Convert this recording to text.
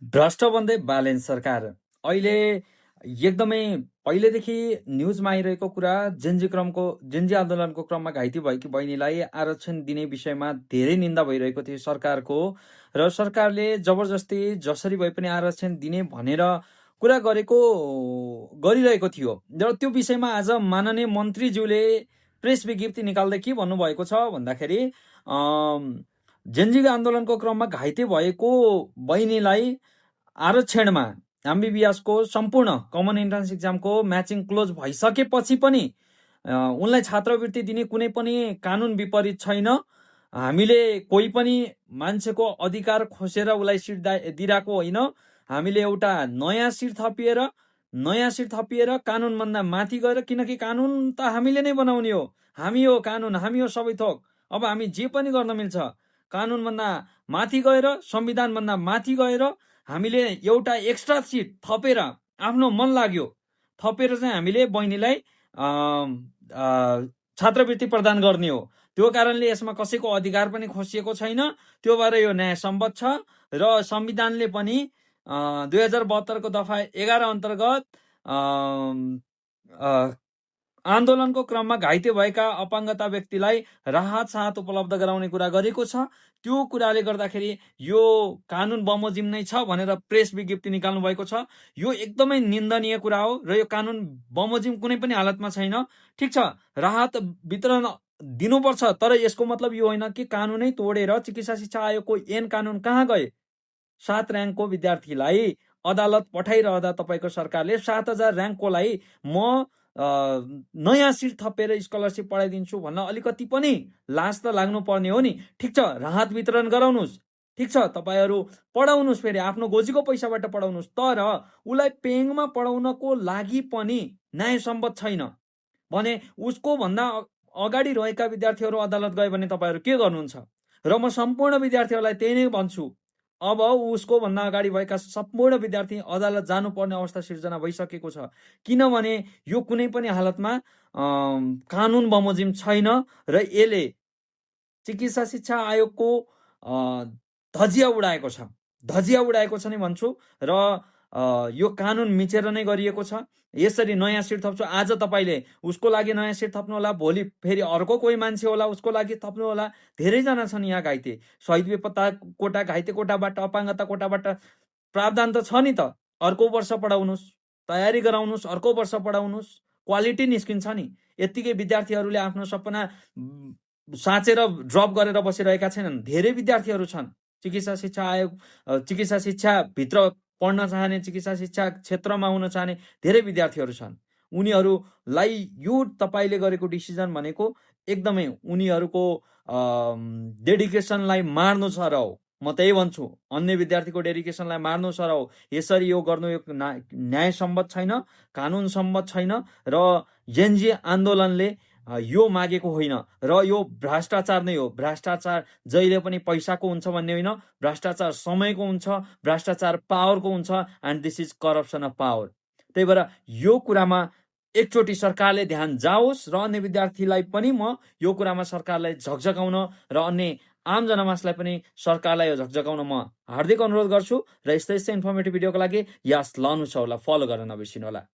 भ्रष्ट बन्दै बालेन सरकार अहिले एकदमै पहिलेदेखि न्युजमा आइरहेको कुरा जेन्जी आन्दोलनको क्रममा घाइते भएकी बहिनीलाई आरक्षण दिने विषयमा धेरै निन्दा भइरहेको थियो सरकारको। र सरकारले जबरजस्ती जसरी भए पनि आरक्षण दिने भनेर कुरा गरिरहेको थियो। र त्यो विषयमा आज माननीय मन्त्रीज्यूले प्रेस विज्ञप्ति निकाल्दै के भन्नुभएको छ भन्दाखेरि जेन्जी आन्दोलनको क्रममा घाइते भएको बहिनीलाई आरक्षणमा एमबीबीएसको सम्पूर्ण कमन इन्ट्रान्स इक्जामको म्याचिङ क्लोज भइसकेपछि पनि उनलाई छात्रवृत्ति दिने कुनै पनि कानुन विपरीत छैन। हामीले कोही पनि मान्छेको अधिकार खोसेर उसलाई सिट दिइरहेको होइन। हामीले एउटा नयाँ सिट थपिएर कानुनभन्दा माथि गएर, किनकि कानुन त हामीले नै बनाउने हो, हामी हो कानुन, हामी हो सबै थोक। अब हामी जे पनि गर्न मिल्छ। कानुनभन्दा माथि गएर, संविधानभन्दा माथि गएर हामीले एउटा एक्स्ट्रा सिट थपेर, आफ्नो मन लाग्यो थपेर चाहिँ हामीले बहिनीलाई छात्रवृत्ति प्रदान गर्ने हो। त्यो कारणले यसमा कसैको अधिकार पनि खोसिएको छैन। त्यो भएर यो न्याय सम्बद्ध छ र संविधानले पनि 2072 को दफा 11 अन्तर्गत आन्दोलनको क्रममा घाइते भएका अपाङ्गता व्यक्तिलाई राहत साहत उपलब्ध गराउने कुरा गरेको छ। त्यो कुराले गर्दाखेरि यो कानुन बमोजिम नै छ भनेर प्रेस विज्ञप्ति निकाल्नु भएको छ। यो एकदमै निन्दनीय कुरा हो र यो कानुन बमोजिम कुनै पनि हालतमा छैन। ठिक छ, राहत वितरण दिनुपर्छ, तर यसको मतलब यो होइन कि कानुनै तोडेर चिकित्सा शिक्षा आयोगको ऐन कानुन कहाँ गए। 7 र्याङ्कको विद्यार्थीलाई अदालत पठाइरहँदा तपाईँको सरकारले 7000 र्याङ्ककोलाई म नयाँ सिट थपेर स्कलरसिप पढाइदिन्छु भन्न अलिकति पनि लाज त लाग्नु पर्ने हो नि। ठिक छ, राहत वितरण गराउनुहोस्, ठिक छ, तपाईँहरू पढाउनुहोस्, फेरि आफ्नो गोजीको पैसाबाट पढाउनुहोस्, तर उसलाई पेङमा पढाउनको लागि पनि न्याय सम्बद्ध छैन भने उसको भन्दा अगाडि रहेका विद्यार्थीहरू अदालत गए भने तपाईँहरू के गर्नुहुन्छ? र म सम्पूर्ण विद्यार्थीहरूलाई त्यही नै भन्छु, अब उसको भन्दा अगाडि भएका सम्पूर्ण विद्यार्थी अदालत जानुपर्ने अवस्था सिर्जना भइसकेको छ। किनभने यो कुनै पनि हालतमा कानुन बमोजिम छैन र यसले चिकित्सा शिक्षा आयोगको धजिया उडाएको छ नै भन्छु। र यो कानुन मिचेर नै गरिएको छ। यसरी नयाँ सिट थप्छु, आज तपाईँले उसको लागि नयाँ सिट थप्नु होला, भोलि फेरि अर्को कोही मान्छे होला उसको लागि थप्नु होला। धेरैजना छन् यहाँ घाइते, शहीद बेपत्ता कोटा, घाइते कोटाबाट, अपाङ्गता कोटाबाट प्रावधान त छ नि त। अर्को वर्ष पढाउनुहोस्, तयारी गराउनुहोस्, अर्को वर्ष पढाउनुहोस्, क्वालिटी निस्किन्छ नि। यत्तिकै विद्यार्थीहरूले आफ्नो सपना साँचेर ड्रप गरेर बसिरहेका छैनन्। धेरै विद्यार्थीहरू छन् चिकित्सा शिक्षा आयोग, चिकित्सा शिक्षाभित्र पढ्न चाहने, चिकित्सा शिक्षा क्षेत्रमा हुन चाहने धेरै विद्यार्थीहरू छन्। उनीहरूलाई यो तपाईँले गरेको डिसिजन भनेको एकदमै उनीहरूको डेडिकेसनलाई मार्नु छ र हो। म त्यही भन्छु, अन्य विद्यार्थीको डेडिकेसनलाई मार्नु छ र हो। यसरी यो गर्नु यो न्याय सम्बद्ध छैन, कानुन सम्बद्ध छैन र जेन्जी आन्दोलनले यो मागेको होइन र यो भ्रष्टाचार नै हो। भ्रष्टाचार जहिले पनि पैसाको हुन्छ भन्ने होइन, भ्रष्टाचार समयको हुन्छ, भ्रष्टाचार पावरको हुन्छ, and this is corruption of power. त्यही भएर यो कुरामा एकचोटि सरकारले ध्यान जाओस् र अन्य विद्यार्थीलाई पनि म यो कुरामा सरकारलाई झकझकाउन र अन्य आम जनमासलाई पनि सरकारलाई यो झकझकाउन म हार्दिक अनुरोध गर्छु। र यस्तै इन्फर्मेटिभ भिडियोको लागि यस लानु छ होला, फलो गर्न नबिर्सिनु होला।